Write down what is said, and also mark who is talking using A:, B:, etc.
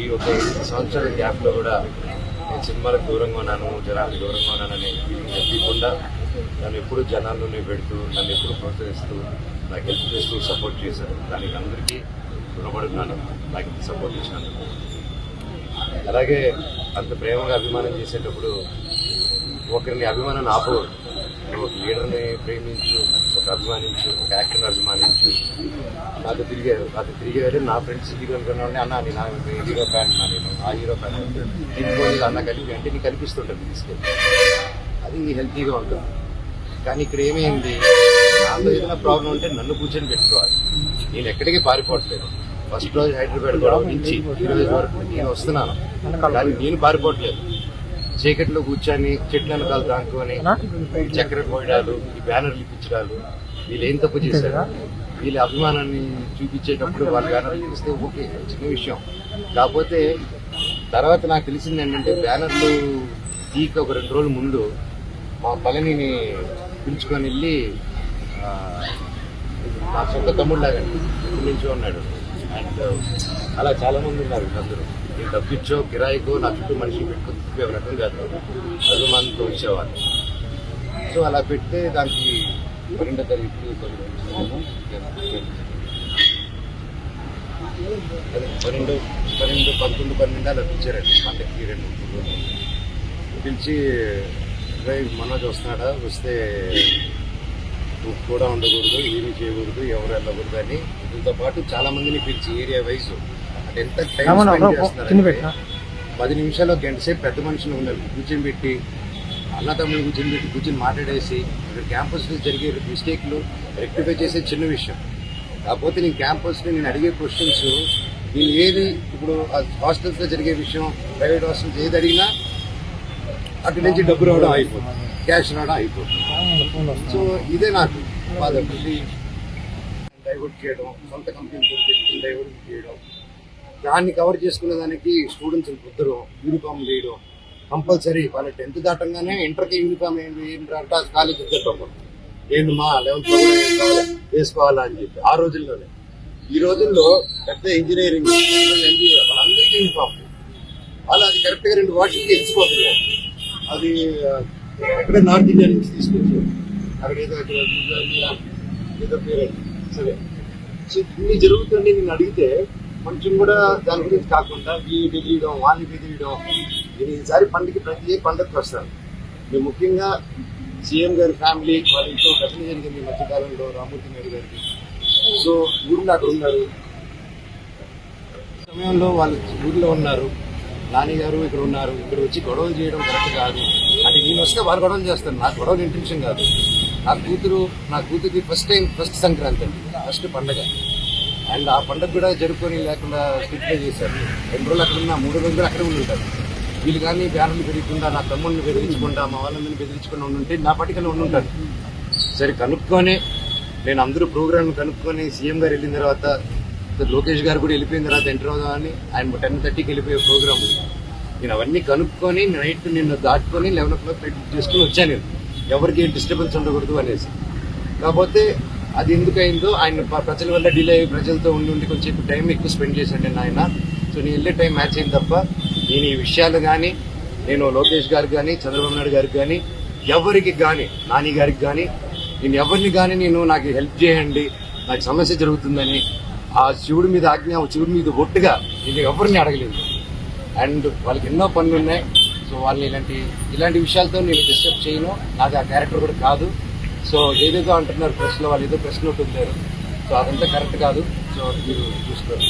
A: ఈ ఒక 8 సంవత్సరాల గ్యాప్లో కూడా నేను సినిమాలకు దూరంగా ఉన్నాను, జనాలకు దూరంగా ఉన్నానని ఫీలింగ్ చెప్పకుండా నన్ను ఎప్పుడు జనాల్లోనే పెడుతూ, నన్ను ఎప్పుడు ప్రోత్సహిస్తూ, నాకు హెల్ప్ చేస్తూ సపోర్ట్ చేశారు. దానికి అందరికీ రుణపడుతున్నాను, నాకు ఇంత సపోర్ట్ చేసినందుకు. అలాగే అంత ప్రేమగా అభిమానం చేసేటప్పుడు ఒకరిని అభిమానాన్ని ఆపకూడదు. నువ్వు ఒక లీడర్ని ప్రేమించు, ఒక అభిమానించు, ఒక యాక్టర్ని అభిమానించు. నాతో తిరిగేవారు నా ఫ్రెండ్స్ హీరో అనుకున్నాను, అన్న నేను హీరో ఫ్యాన్, నేను ఆ హీరో ఫ్యాన్ ఇంకోటి అన్న కలిపి అంటే నీకు కనిపిస్తుంటుంది తీసుకెళ్ళి, అది హెల్తీగా ఉంటుంది. కానీ ఇక్కడ ఏమైంది, నాలో ఏదైనా ప్రాబ్లం ఉంటే నన్ను కూర్చొని పెట్టుకోవాలి. నేను ఎక్కడికి పారిపోవట్లేదు. ఫస్ట్ రోజు హైదరాబాద్ కూడా నుంచి ఈ రోజు వరకు నేను వస్తున్నాను, కానీ నేను పారిపోవట్లేదు. చీకట్లో కూర్చొని చెట్లను కాలు దాంకొని చక్కెర పోయడాలు, ఈ బ్యానర్లు ఇప్పించడాలు, వీళ్ళు ఏం తప్పు చేశారు? వీళ్ళ అభిమానాన్ని చూపించేటప్పుడు వాళ్ళ బ్యానర్లు చూస్తే ఓకే, చిన్న విషయం. కాకపోతే తర్వాత నాకు తెలిసింది ఏంటంటే, బ్యానర్లు తీక ఒక 2 రోజుల ముందు మా పళనిని పిలుచుకొని వెళ్ళి, నా సొంత తమ్ముడులాగా ఇక్కడి నుంచో ఉన్నాడు. అండ్ అలా చాలామంది ఉన్నారు. అందరూ నేను డబ్బిచ్చో కిరాయికో నా చుట్టూ మనిషి పెట్టుకుని తిప్పే రకం కాదు, అభిమానంతో వచ్చేవాళ్ళు. సో అలా పెడితే దానికి 12వ తారీఖు 12, 11, 12 అలా పిలిచారండి. పండగకి 2 రోజులు పిలిచి, మనోజ్ వస్తున్నాడా, వస్తే నువ్వు కూడా ఉండకూడదు, ఏమీ చేయకూడదు, ఎవరు వెళ్ళకూడదు అని. దీంతో పాటు చాలా మందిని పిలిచి ఏరియా వైజ్ అంటే ఎంత టైం స్పెండ్ చేస్తున్నారంటే, 10 నిమిషాలు గంట సేపు పెద్ద మనుషులు ఉన్నారు కూర్చొని పెట్టి, అన్న తమ్ముడు కూర్చొని మాట్లాడేసి ఇక్కడ క్యాంపస్లో జరిగే మిస్టేక్లు రెక్టిఫై చేసే చిన్న విషయం. కాకపోతే నేను క్యాంపస్లో నేను అడిగే క్వశ్చన్స్, నేను ఏది ఇప్పుడు హాస్టల్స్లో జరిగే విషయం, ప్రైవేట్ హాస్టల్స్ ఏది అడిగినా అక్కడి నుంచి డబ్బు రావడం అయిపోతుంది, క్యాష్ రావడం అయిపోతుంది. సో ఇదే నాకు బాధ. డైవర్ట్ చేయడం, సొంత కంపెనీతో పెట్టుకుని డైవర్ట్ చేయడం, దాన్ని కవర్ చేసుకునే దానికి స్టూడెంట్స్ని కుదరడం, యూనిఫామ్ వేయడం కంపల్సరీ. వాళ్ళ 10th దాటంగానే ఇంటర్కి యూనిఫామ్ ఏంటంటే కాలేజ్ ఏంటి మా 11th లో కూడా వేసుకోవాలా అని చెప్పి ఆ రోజుల్లోనే. ఈ రోజుల్లో పెద్ద ఇంజనీరింగ్ MBA వాళ్ళందరికీ యూనిఫామ్, వాళ్ళు అది కరెక్ట్గా 2 వాషింగ్కి ఎంచుకోతున్నారు. అది అక్కడ నార్త్ ఇండియా నుంచి తీసుకొచ్చారు, అక్కడ ఏదో పేరెంట్ సరే. సో ఇన్ని జరుగుతుంటే నేను అడిగితే కొంచెం కూడా దాని గురించి కాకుండా వీళ్ళు బెదిరియడం, వాళ్ళని బెదిరియడం. నేను ఈసారి ప్రతి పండుగకి వస్తాను. నేను ముఖ్యంగా సీఎం గారి ఫ్యామిలీ వాళ్ళ ఇంట్లో ఘటన జరిగింది మధ్యకాలంలో, రామూర్తి నాయుడు గారికి. సో ఊళ్ళో అక్కడ ఉన్నారు, సమయంలో వాళ్ళు ఊళ్ళో ఉన్నారు, నాని గారు ఇక్కడ ఉన్నారు. ఇక్కడ వచ్చి గొడవలు చేయడం కరెక్ట్ కాదు. అంటే నేను వస్తే వాళ్ళు గొడవలు చేస్తాను, నాకు గొడవలు ఇంటెన్షన్ కాదు. నా కూతురికి ఫస్ట్ సంక్రాంతి అండి, ఫస్ట్ పండగ. అండ్ ఆ పండుగ కూడా జరుపుకొని లేకుండా స్ట్రిక్ట్గా చేశారు. 2 రోజులు అక్కడ ఉన్నా, 3 రోజులు అక్కడే ఉంటారు. వీళ్ళు కానీ బ్యానర్లు పెరగకుండా, నా తమ్ముడిని బెదిరించకుండా, మా వాళ్ళందరినీ బెదిరించకుండా ఉండుంటే నా పట్టికలో ఉండుంటారు. సరే కనుక్కొని, నేను అందరూ ప్రోగ్రామ్ కనుక్కొని, సీఎం గారు వెళ్ళిన తర్వాత, లోకేష్ గారు కూడా వెళ్ళిపోయిన తర్వాత ఎంటర్ అవుదామని ఆయన 10:30కి వెళ్ళిపోయే ప్రోగ్రామ్. నేను అవన్నీ కనుక్కొని నైట్ నిన్ను దాటుకొని 11 o'clock చేసుకుని వచ్చాను. నేను ఎవరికి డిస్టర్బెన్స్ ఉండకూడదు అనేసి. కాకపోతే అది ఎందుకైందో, ఆయన ప్రజల వల్ల డిలే అయ్యి ప్రజలతో ఉండి కొంచెం టైం ఎక్కువ స్పెండ్ చేశాను నేను ఆయన. సో నేను వెళ్ళే టైం మ్యాచ్ అయింది తప్ప, నేను ఈ విషయాలు కానీ, నేను లోకేష్ గారికి కానీ, చంద్రబాబు నాయుడు గారికి కానీ, ఎవరికి కానీ, నాని గారికి కానీ, నేను ఎవరిని కానీ నేను నాకు హెల్ప్ చేయండి, నాకు సమస్య జరుగుతుందని ఆ శివుడి మీద ఆజ్ఞ, శివుడి మీద ఒట్టుగా నేను ఎవరిని అడగలేదు. అండ్ వాళ్ళకి ఎన్నో పనులు ఉన్నాయి. సో వాళ్ళని ఇలాంటి విషయాలతో నేను డిస్టర్బ్ చేయను, నాది ఆ క్యారెక్టర్ కూడా కాదు. సో ఏదేదో అంటున్నారు ప్రెస్లో, వాళ్ళు ఏదో ప్రెస్ నోట్ ఉంటారు. సో అదంతా కరెక్ట్ కాదు. సో మీరు చూసుకోండి.